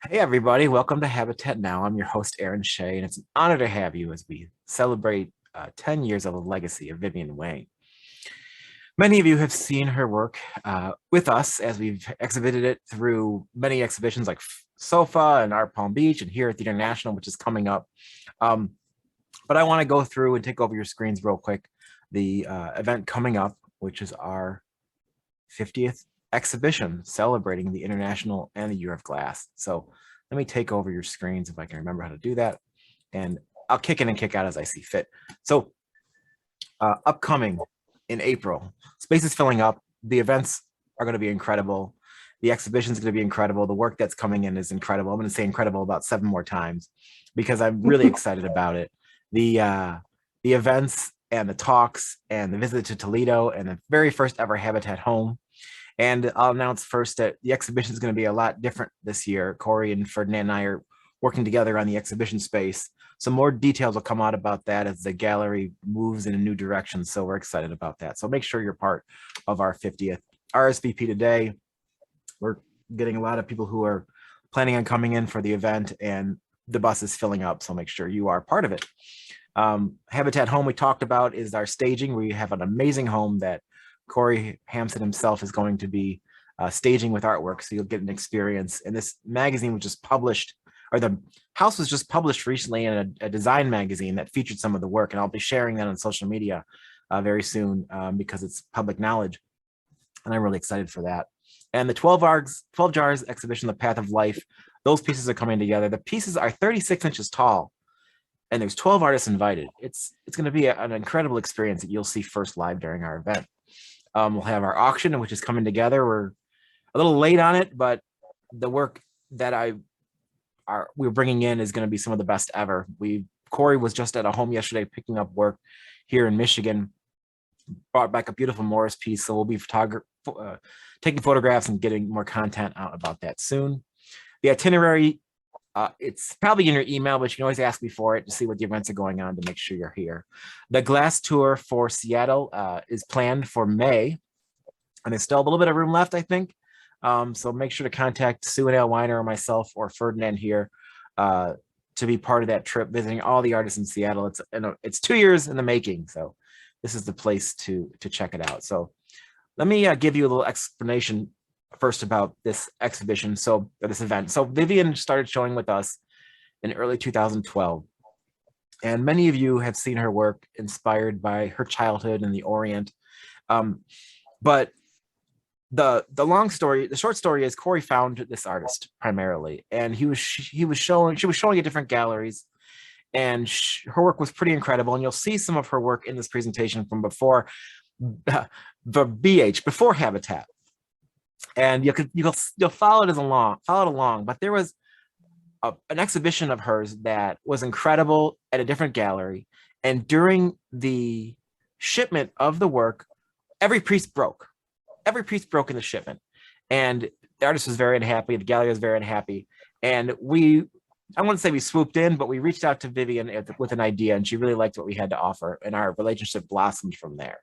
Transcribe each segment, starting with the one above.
Hey everybody, welcome to Habitat Now. I'm your host, Aaron Shea, and it's an honor to have you as we celebrate 10 years of the legacy of Vivian Wang. Many of you have seen her work with us as we've exhibited it through many exhibitions like SOFA and Art Palm Beach and here at the International, which is coming up. Um, but I want to go through and take over your screens real quick. The event coming up, which is our 50th exhibition celebrating the International and the Year of Glass. So let me take over your screens if I can remember how to do that. And I'll kick in and kick out as I see fit. So upcoming in April, space is filling up. The events are going to be incredible. The exhibition is going to be incredible. The work that's coming in is incredible. I'm going to say incredible about 7 more times because I'm really excited about it. The events and the talks and the visit to Toledo and the very first ever Habatat home. And I'll announce first that the exhibition is going to be a lot different this year. Corey and Ferdinand and I are working together on the exhibition space. Some more details will come out about that as the gallery moves in a new direction. So we're excited about that. So make sure you're part of our 50th RSVP today. We're getting a lot of people who are planning on coming in for the event, and the bus is filling up. So make sure you are part of it. Habatat Home we talked about is our staging. We have an amazing home that Corey Hampson himself is going to be staging with artwork. So you'll get an experience. And this magazine was just published, or the house was just published recently in a design magazine that featured some of the work. And I'll be sharing that on social media very soon because it's public knowledge. And I'm really excited for that. And the 12 Jars exhibition, The Path of Life, those pieces are coming together. The pieces are 36 inches tall, and there's 12 artists invited. It's going to be an incredible experience that you'll see first live during our event. We'll have our auction, which is coming together. We're a little late on it, but the work that we're bringing in is going to be some of the best ever. Corey was just at a home yesterday picking up work here in Michigan, brought back a beautiful Morris piece. So we'll be taking photographs and getting more content out about that soon. The itinerary, it's probably in your email, but you can always ask me for it to see what the events are going on to make sure you're here. The glass tour for Seattle is planned for May, and there's still a little bit of room left, I think. So make sure to contact Sue and Al Weiner or myself or Ferdinand here to be part of that trip, visiting all the artists in Seattle. It's 2 years in the making, so this is the place to check it out. So let me give you a little explanation first about this exhibition, this event. So Vivian started showing with us in early 2012, and many of you have seen her work inspired by her childhood in the Orient. But the short story is Corey found this artist primarily, and she was showing at different galleries, and her work was pretty incredible. And you'll see some of her work in this presentation from before before Habatat. And you'll follow it along. But there was an exhibition of hers that was incredible at a different gallery, and during the shipment of the work, every piece broke in the shipment, and the artist was very unhappy. The gallery was very unhappy, and I wouldn't say we swooped in, but we reached out to Vivian with an idea, and she really liked what we had to offer, and our relationship blossomed from there.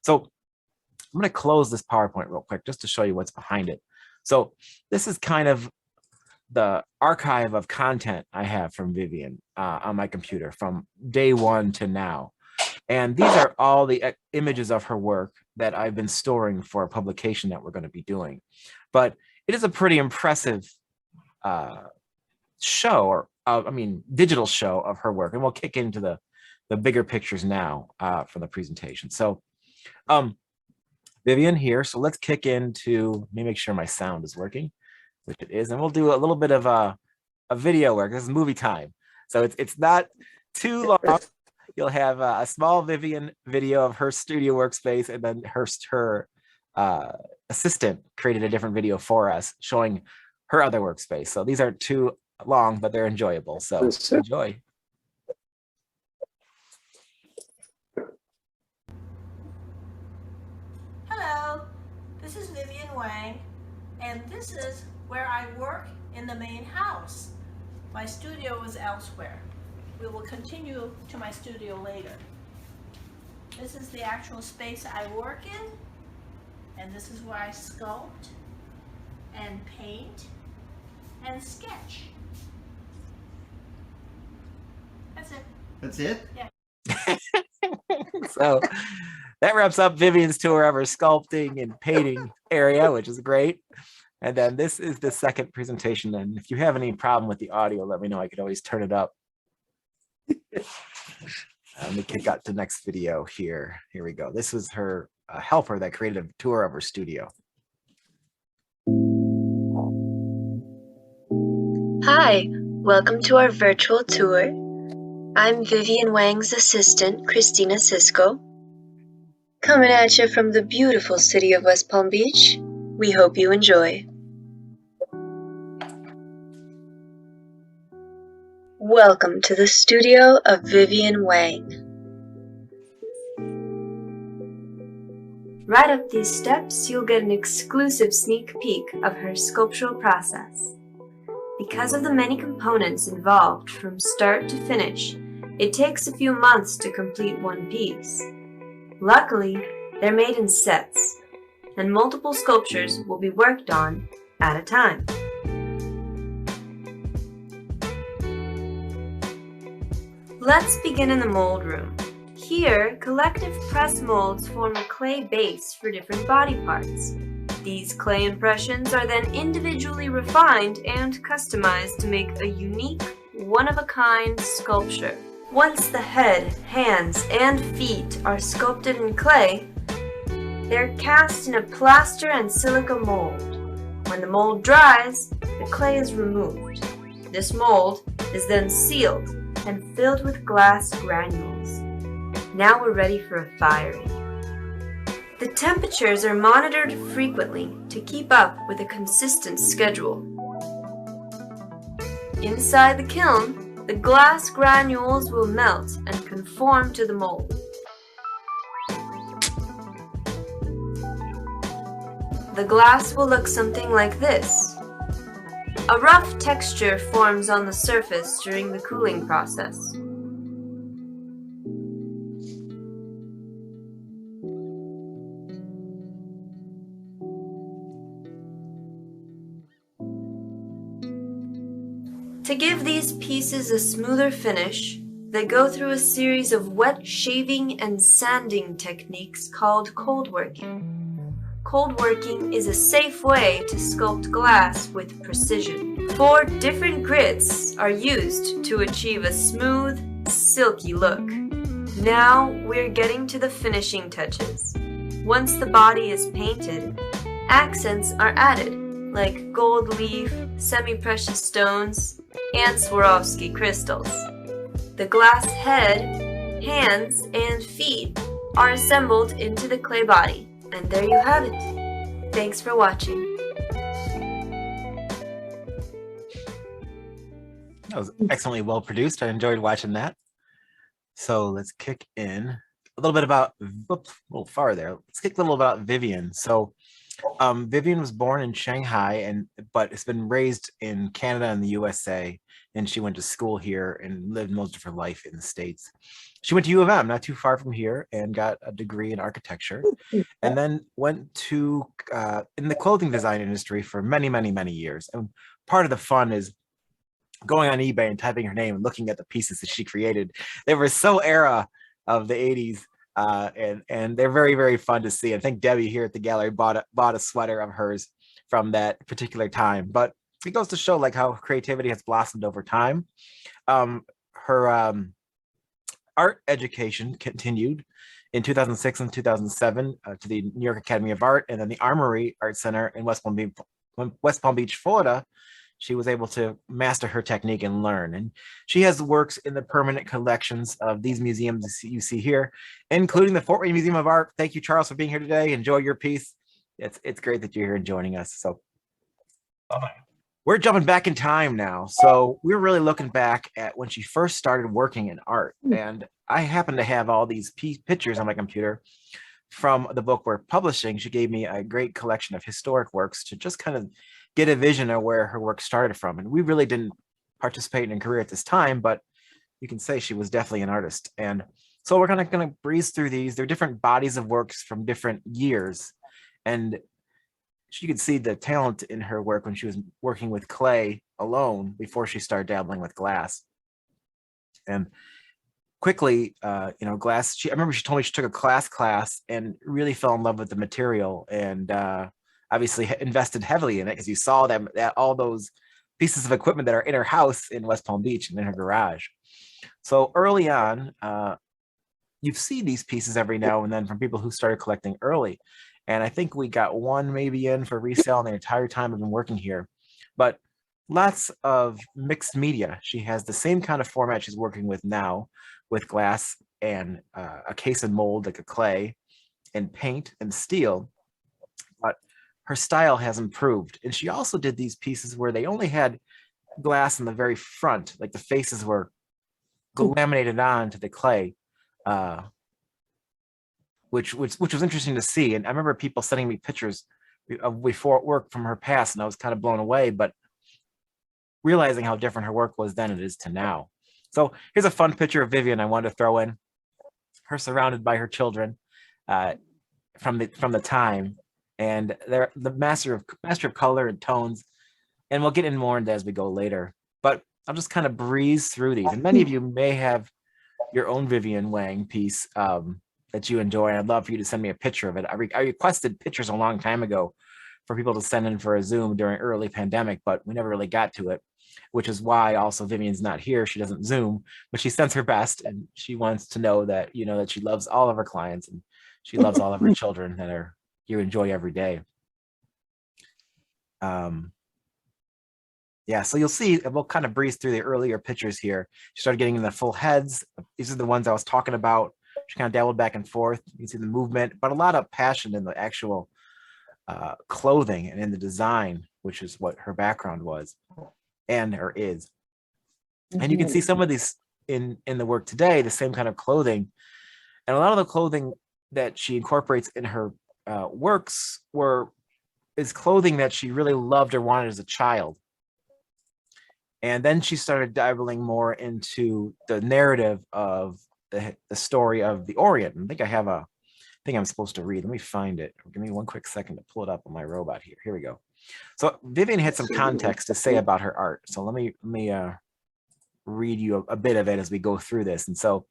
So I'm going to close this PowerPoint real quick just to show you what's behind it. So this is kind of the archive of content I have from Vivian on my computer from day one to now. And these are all the images of her work that I've been storing for a publication that we're going to be doing. But it is a pretty impressive digital show of her work. And we'll kick into the bigger pictures now from the presentation. So Vivian here. So let's kick into, let me make sure my sound is working, which it is. And we'll do a little bit of a video work. This is movie time. So it's not too long. You'll have a small Vivian video of her studio workspace, and then her assistant created a different video for us showing her other workspace. So these aren't too long, but they're enjoyable. So enjoy. Hello, this is Vivian Wang, and this is where I work in the main house. My studio is elsewhere. We will continue to my studio later. This is the actual space I work in, and this is where I sculpt and paint and sketch. That's it. That's it? Yeah. So that wraps up Vivian's tour of her sculpting and painting area, which is great. And then this is the second presentation. And if you have any problem with the audio, let me know. I could always turn it up. Let me kick out to the next video here. Here we go. This was her helper that created a tour of her studio. Hi, welcome to our virtual tour. I'm Vivian Wang's assistant, Christina Cisco. Coming at you from the beautiful city of West Palm Beach. We hope you enjoy. Welcome to the studio of Vivian Wang. Right up these steps, you'll get an exclusive sneak peek of her sculptural process. Because of the many components involved from start to finish, it takes a few months to complete one piece. Luckily, they're made in sets, and multiple sculptures will be worked on at a time. Let's begin in the mold room. Here, collective press molds form a clay base for different body parts. These clay impressions are then individually refined and customized to make a unique, one-of-a-kind sculpture. Once the head, hands, and feet are sculpted in clay, they're cast in a plaster and silica mold. When the mold dries, the clay is removed. This mold is then sealed and filled with glass granules. Now we're ready for a firing. The temperatures are monitored frequently to keep up with a consistent schedule. Inside the kiln, the glass granules will melt and conform to the mold. The glass will look something like this. A rough texture forms on the surface during the cooling process. To give these pieces a smoother finish, they go through a series of wet shaving and sanding techniques called cold working. Cold working is a safe way to sculpt glass with precision. 4 different grits are used to achieve a smooth, silky look. Now we're getting to the finishing touches. Once the body is painted, accents are added, like gold leaf, semi-precious stones, and Swarovski crystals. The glass head, hands, and feet are assembled into the clay body. And there you have it. Thanks for watching. That was excellently well produced. I enjoyed watching that. So let's kick in a little bit about, whoops, a little far there. Let's kick a little about Vivian. So Vivian was born in Shanghai, but has been raised in Canada and the USA. And she went to school here and lived most of her life in the States. She went to U of M, not too far from here, and got a degree in architecture, and then went to in the clothing design industry for many, many, many years. And part of the fun is going on eBay and typing her name and looking at the pieces that she created. They were so era of the 80s, and they're very, very fun to see. I think Debbie here at the gallery bought a sweater of hers from that particular time. But it goes to show like how creativity has blossomed over time. Her art education continued in 2006 and 2007 to the New York Academy of Art, and then the Armory Art Center in West Palm Beach, Florida. She was able to master her technique and learn. And she has works in the permanent collections of these museums you see here, including the Fort Wayne Museum of Art. Thank you, Charles, for being here today. Enjoy your piece. It's great that you're here and joining us. So bye-bye. We're jumping back in time now. So we're really looking back at when she first started working in art. And I happen to have all these pictures on my computer from the book we're publishing. She gave me a great collection of historic works to just kind of get a vision of where her work started from. And we really didn't participate in her career at this time, but you can say she was definitely an artist. And so we're kind of breeze through these. They're different bodies of works from different years. And you could see the talent in her work when she was working with clay alone before she started dabbling with glass. And quickly, glass, I remember she told me she took a class and really fell in love with the material, and obviously invested heavily in it, because you saw that all those pieces of equipment that are in her house in West Palm Beach and in her garage. So early on, you see these pieces every now and then from people who started collecting early. And I think we got one maybe in for resale in the entire time I've been working here. But lots of mixed media. She has the same kind of format she's working with now, with glass and a case and mold, like a clay, and paint and steel. But her style has improved. And she also did these pieces where they only had glass in the very front, like the faces were laminated onto the clay, which was interesting to see. And I remember people sending me pictures of before work from her past, and I was kind of blown away, but realizing how different her work was then it is to now. So here's a fun picture of Vivian I wanted to throw in. Her surrounded by her children from the time, and they're the master of color and tones. And we'll get in more into as we go later. But I'll just kind of breeze through these. And many of you may have your own Vivian Wang piece that you enjoy. And I'd love for you to send me a picture of it. I requested pictures a long time ago for people to send in for a Zoom during early pandemic, but we never really got to it, which is why also Vivian's not here. She doesn't Zoom, but she sends her best, and she wants to know that, that she loves all of her clients and she loves all of her children that you enjoy every day. Yeah, so you'll see, we'll kind of breeze through the earlier pictures here. She started getting in the full heads. These are the ones I was talking about. She kind of dabbled back and forth. You can see the movement, but a lot of passion in the actual clothing and in the design, which is what her background was or is. And you can see some of these in the work today, the same kind of clothing. And a lot of the clothing that she incorporates in her works is clothing that she really loved or wanted as a child. And then she started dabbling more into the narrative of the story of the Orient. And I think I have a thing I'm supposed to read. Let me find it. Give me one quick second to pull it up on my robot here. Here we go. So Vivian had some context to say about her art. So let me read you a bit of it as we go through this. And so,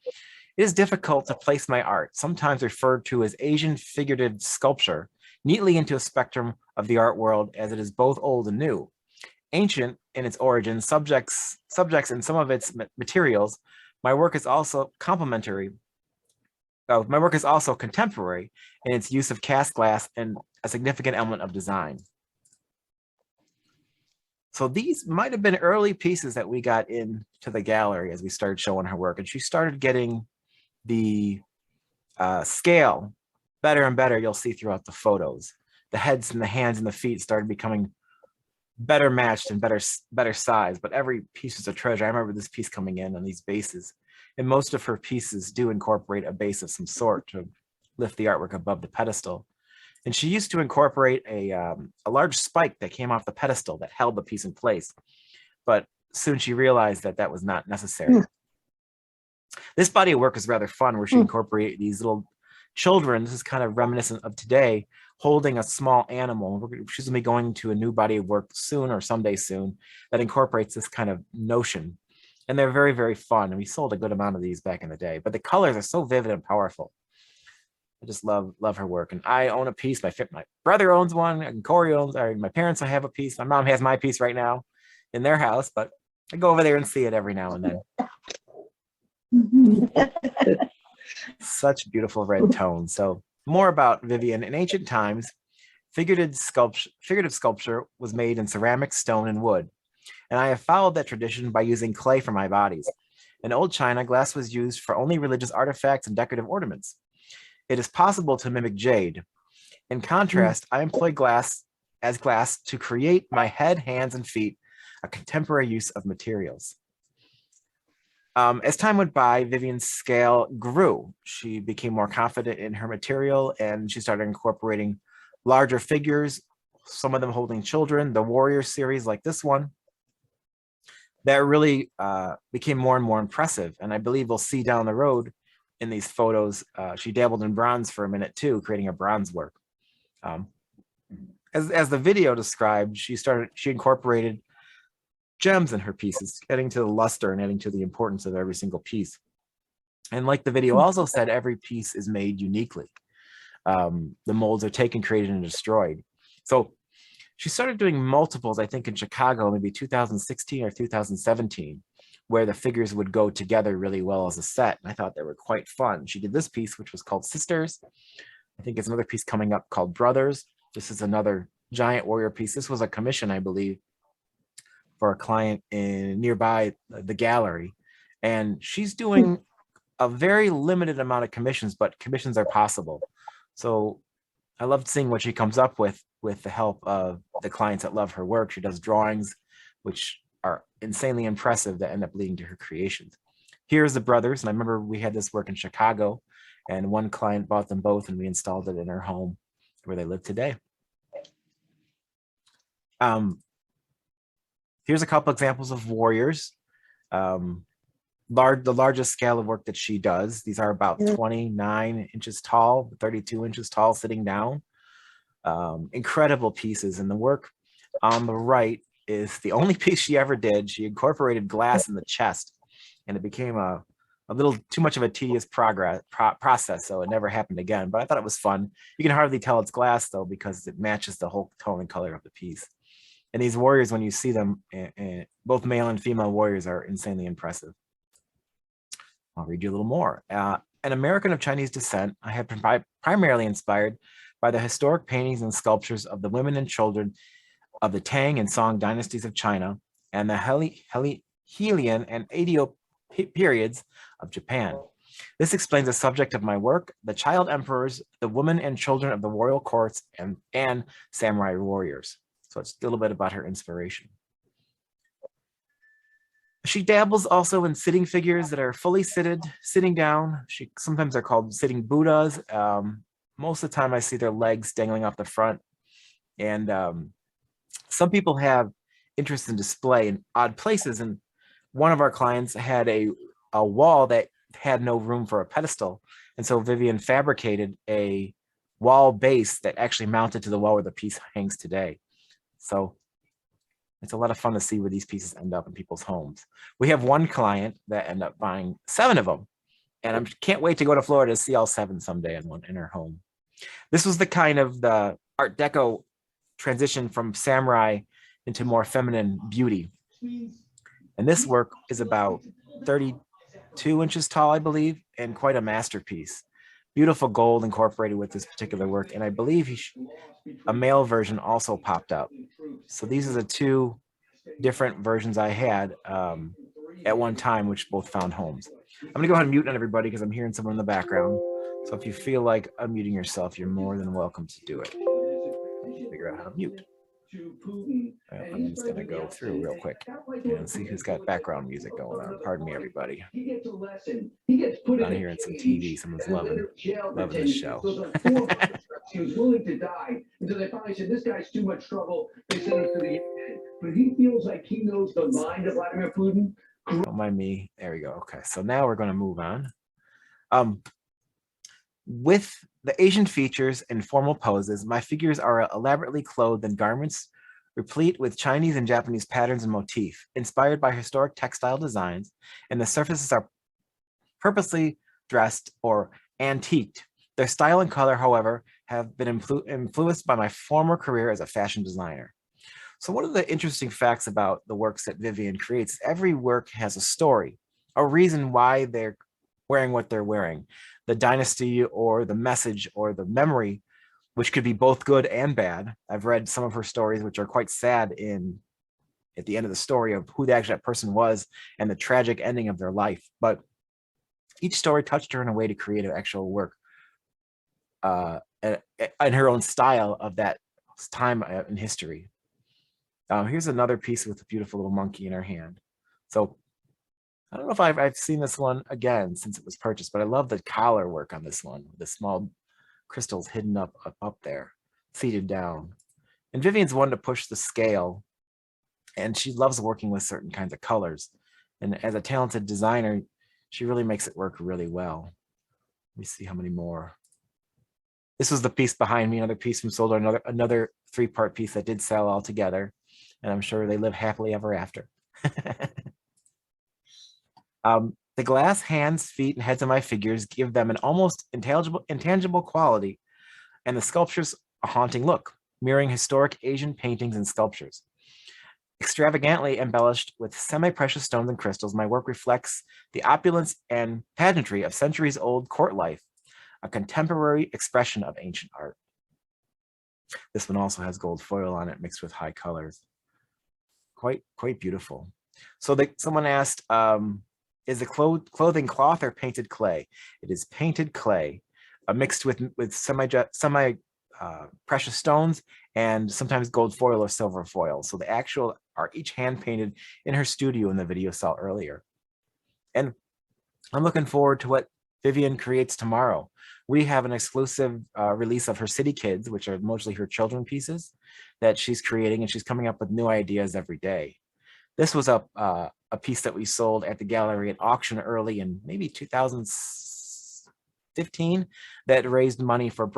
it is difficult to place my art, sometimes referred to as Asian figurative sculpture, neatly into a spectrum of the art world, as it is both old and new. Ancient in its origins, subjects in some of its materials, my work is also contemporary in its use of cast glass and a significant element of design. So these might have been early pieces that we got into the gallery as we started showing her work, and she started getting the scale better and better. You'll see throughout the photos, the heads and the hands and the feet started becoming better matched and better size, but every piece is a treasure. I remember this piece coming in on these bases, and most of her pieces do incorporate a base of some sort to lift the artwork above the pedestal. And she used to incorporate a large spike that came off the pedestal that held the piece in place, but soon she realized that that was not necessary. This body of work is rather fun, where she incorporated these little children. This is kind of reminiscent of today, holding a small animal. She's gonna be going to a new body of work soon, or someday soon, that incorporates this kind of notion. And they're very, very fun. And we sold a good amount of these back in the day, but the colors are so vivid and powerful. I just love her work. And I own a piece. My brother owns one, and Corey owns, or my parents have a piece. My mom has my piece right now in their house, but I go over there and see it every now and then. Such beautiful red tones. So more about Vivian. In ancient times, figurative sculpture was made in ceramic, stone, and wood. And I have followed that tradition by using clay for my bodies. In old China, glass was used for only religious artifacts and decorative ornaments. It is possible to mimic jade. In contrast, I employ glass to create my head, hands, and feet, a contemporary use of materials. As time went by, Vivian's scale grew. She became more confident in her material, and she started incorporating larger figures, some of them holding children, the warrior series like this one, that really became more and more impressive. And I believe we'll see down the road in these photos, she dabbled in bronze for a minute too, creating a bronze work. As the video described, she incorporated gems in her pieces, adding to the luster and adding to the importance of every single piece. And like the video also said, every piece is made uniquely. The molds are taken, created, and destroyed. So she started doing multiples, I think in Chicago, maybe 2016 or 2017, where the figures would go together really well as a set. And I thought they were quite fun. She did this piece, which was called Sisters. I think it's another piece coming up called Brothers. This is another giant warrior piece. This was a commission, I believe, for a client in nearby the gallery. And she's doing a very limited amount of commissions, but commissions are possible. So I loved seeing what she comes up with the help of the clients that love her work. She does drawings, which are insanely impressive that end up leading to her creations. Here's the Brothers. And I remember we had this work in Chicago, and one client bought them both and we installed it in her home where they live today. Here's a couple examples of warriors. The largest scale of work that she does. These are about 29 inches tall, 32 inches tall, sitting down. Incredible pieces. And the work on the right is the only piece she ever did. She incorporated glass in the chest, and it became a little too much of a tedious process, so it never happened again. But I thought it was fun. You can hardly tell it's glass, though, because it matches the whole tone and color of the piece. And these warriors, when you see them, both male and female warriors are insanely impressive. I'll read you a little more. An American of Chinese descent, I have been primarily inspired by the historic paintings and sculptures of the women and children of the Tang and Song dynasties of China and the Heian and Edo periods of Japan. This explains the subject of my work, the child emperors, the women and children of the royal courts, and samurai warriors. So it's a little bit about her inspiration. She dabbles also in sitting figures that are fully sitting down. Sometimes they're called sitting Buddhas. Most of the time I see their legs dangling off the front. And some people have interest in display in odd places. And one of our clients had a wall that had no room for a pedestal. And so Vivian fabricated a wall base that actually mounted to the wall where the piece hangs today. So it's a lot of fun to see where these pieces end up in people's homes. We have one client that ended up buying 7 of them. And I can't wait to go to Florida to see all 7 someday in her home. This was the kind of the Art Deco transition from samurai into more feminine beauty. And this work is about 32 inches tall, I believe, and quite a masterpiece. Beautiful gold incorporated with this particular work. And I believe a male version also popped up. So these are the 2 different versions I had at one time, which both found homes. I'm gonna go ahead and mute on everybody because I'm hearing someone in the background. So if you feel like unmuting yourself, you're more than welcome to do it. Figure out how to mute. I'm just gonna go through real quick and see who's got background music going on. Pardon me, everybody. I'm hearing some TV. Someone's loving the show. He was willing to die until they finally said, "This guy's too much trouble." They sent him to the end. But he feels like he knows the mind of Vladimir Putin. Don't mind me. There we go. Okay, so now we're going to move on. With the Asian features and formal poses, my figures are elaborately clothed in garments replete with Chinese and Japanese patterns and motif, inspired by historic textile designs, and the surfaces are purposely dressed or antiqued. Their style and color, however, have been influenced by my former career as a fashion designer. So one of the interesting facts about the works that Vivian creates, every work has a story, a reason why they're wearing what they're wearing, the dynasty or the message or the memory, which could be both good and bad. I've read some of her stories, which are quite sad at the end of the story of who that person was and the tragic ending of their life. But each story touched her in a way to create an actual work in her own style of that time in history. Here's another piece with a beautiful little monkey in her hand. So I don't know if I've seen this one again since it was purchased, but I love the collar work on this one, the small crystals hidden up there, seated down. And Vivian's one to push the scale, and she loves working with certain kinds of colors. And as a talented designer, she really makes it work really well. Let me see how many more. This was the piece behind me, another piece from Solder, another 3-part piece that did sell all together. And I'm sure they live happily ever after. The glass hands, feet, and heads of my figures give them an almost intangible quality, and the sculptures a haunting look, mirroring historic Asian paintings and sculptures. Extravagantly embellished with semi-precious stones and crystals, my work reflects the opulence and pageantry of centuries-old court life, a contemporary expression of ancient art. This one also has gold foil on it mixed with high colors. Quite beautiful. So someone asked, is the clothing cloth or painted clay? It is painted clay, mixed with semi precious stones and sometimes gold foil or silver foil. So the actual are each hand painted in her studio in the video saw earlier. And I'm looking forward to what Vivian creates tomorrow. We have an exclusive release of her City Kids, which are mostly her children pieces that she's creating, and she's coming up with new ideas every day. This was a piece that we sold at the gallery at auction early in maybe 2015 that raised money for a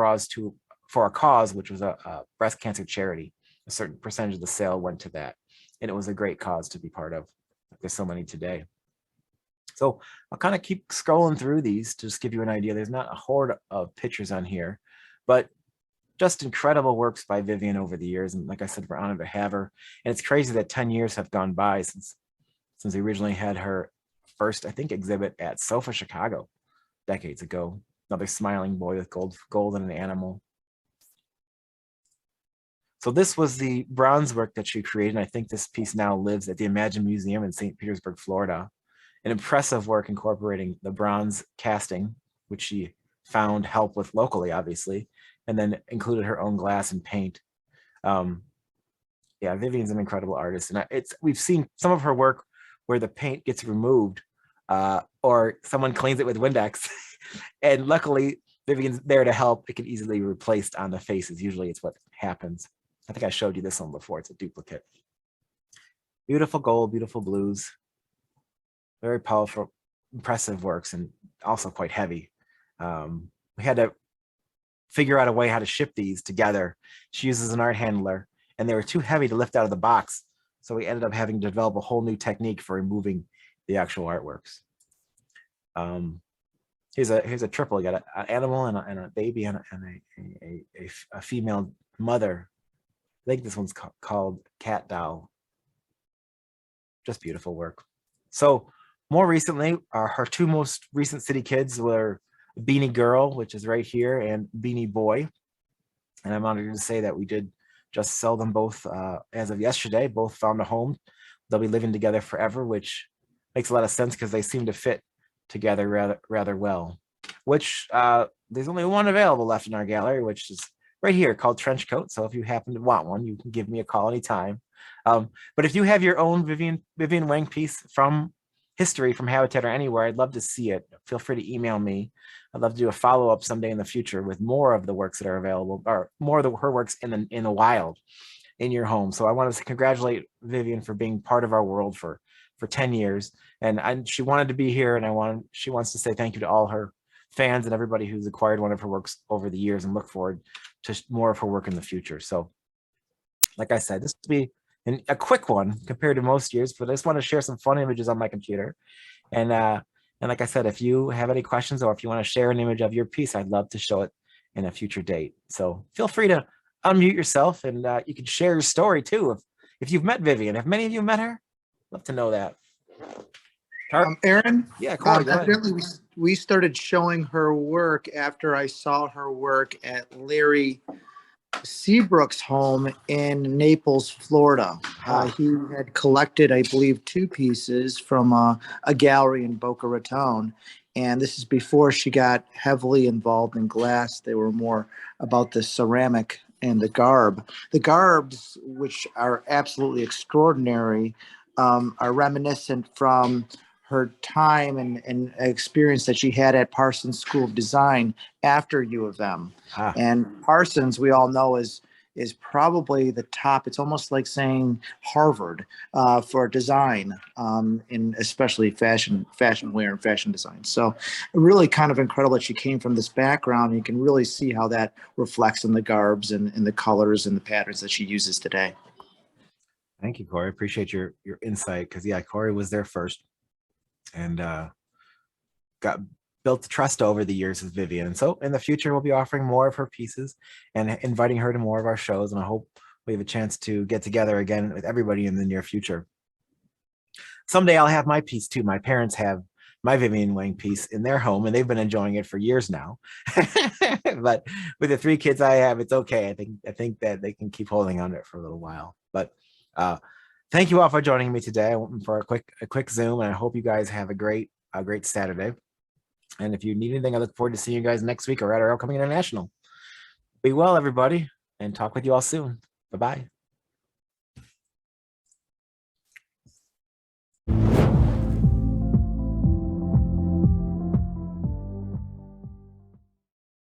cause, which was a breast cancer charity. A certain percentage of the sale went to that, and it was a great cause to be part of. There's so many today. So I'll kind of keep scrolling through these to just give you an idea. There's not a horde of pictures on here, but just incredible works by Vivian over the years. And like I said, we're honored to have her. And it's crazy that 10 years have gone by since we originally had her first, I think, exhibit at SOFA Chicago decades ago. Another smiling boy with gold and an animal. So this was the bronze work that she created. And I think this piece now lives at the Imagine Museum in St. Petersburg, Florida. An impressive work incorporating the bronze casting, which she found help with locally, obviously, and then included her own glass and paint. Yeah, Vivian's an incredible artist, and we've seen some of her work where the paint gets removed or someone cleans it with Windex, and luckily Vivian's there to help. It can easily be replaced on the faces. Usually it's what happens. I think I showed you this one before. It's a duplicate. Beautiful gold, beautiful blues. Very powerful, impressive works, and also quite heavy. We had to figure out a way how to ship these together. She uses an art handler, and they were too heavy to lift out of the box. So we ended up having to develop a whole new technique for removing the actual artworks. Here's a triple. You got an animal and a baby and a female mother. I think this one's called Cat Doll. Just beautiful work. So more recently, her two most recent City Kids were Beanie Girl, which is right here, and Beanie Boy. And I'm honored to say that we did just sell them both as of yesterday. Both found a home. They'll be living together forever, which makes a lot of sense because they seem to fit together rather well. Which there's only one available left in our gallery, which is right here called Trench Coat. So if you happen to want one, you can give me a call anytime. But if you have your own Vivian Wang piece from history, from Habitat or anywhere, I'd love to see it. Feel free to email me. I'd love to do a follow-up someday in the future with more of the works that are available, or more of her works in the wild in your home. So I want to congratulate Vivian for being part of our world for 10 years. And she wanted to be here, and she wants to say thank you to all her fans and everybody who's acquired one of her works over the years, and look forward to more of her work in the future. So like I said, this will be a quick one compared to most years, but I just want to share some fun images on my computer. And like I said, if you have any questions or if you want to share an image of your piece, I'd love to show it in a future date. So feel free to unmute yourself, and you can share your story too. If you've met Vivian, have many of you met her? Love to know that. Aaron? Yeah, Corey, go ahead. Evidently we started showing her work after I saw her work at Larry Seabrook's home in Naples, Florida. He had collected, I believe, 2 pieces from a gallery in Boca Raton. And this is before she got heavily involved in glass. They were more about the ceramic and the garb. The garbs, which are absolutely extraordinary, are reminiscent from her time and experience that she had at Parsons School of Design after U of M. And Parsons, we all know, is is probably the top. It's almost like saying Harvard for design, in especially fashion wear and fashion design. So really kind of incredible that she came from this background. You can really see how that reflects in the garbs and the colors and the patterns that she uses today. Thank you, Corey. Appreciate your insight, because yeah, Corey was there first and got built trust over the years with Vivian. So in the future, we'll be offering more of her pieces and inviting her to more of our shows. And I hope we have a chance to get together again with everybody in the near future. Someday I'll have my piece too. My parents have my Vivian Wang piece in their home, and they've been enjoying it for years now. But with the 3 kids I have, it's okay. I think that they can keep holding on to it for a little while. But thank you all for joining me today. I went for a quick Zoom, and I hope you guys have a great Saturday. And if you need anything, I look forward to seeing you guys next week or at our upcoming international. Be well, everybody, and talk with you all soon. Bye-bye.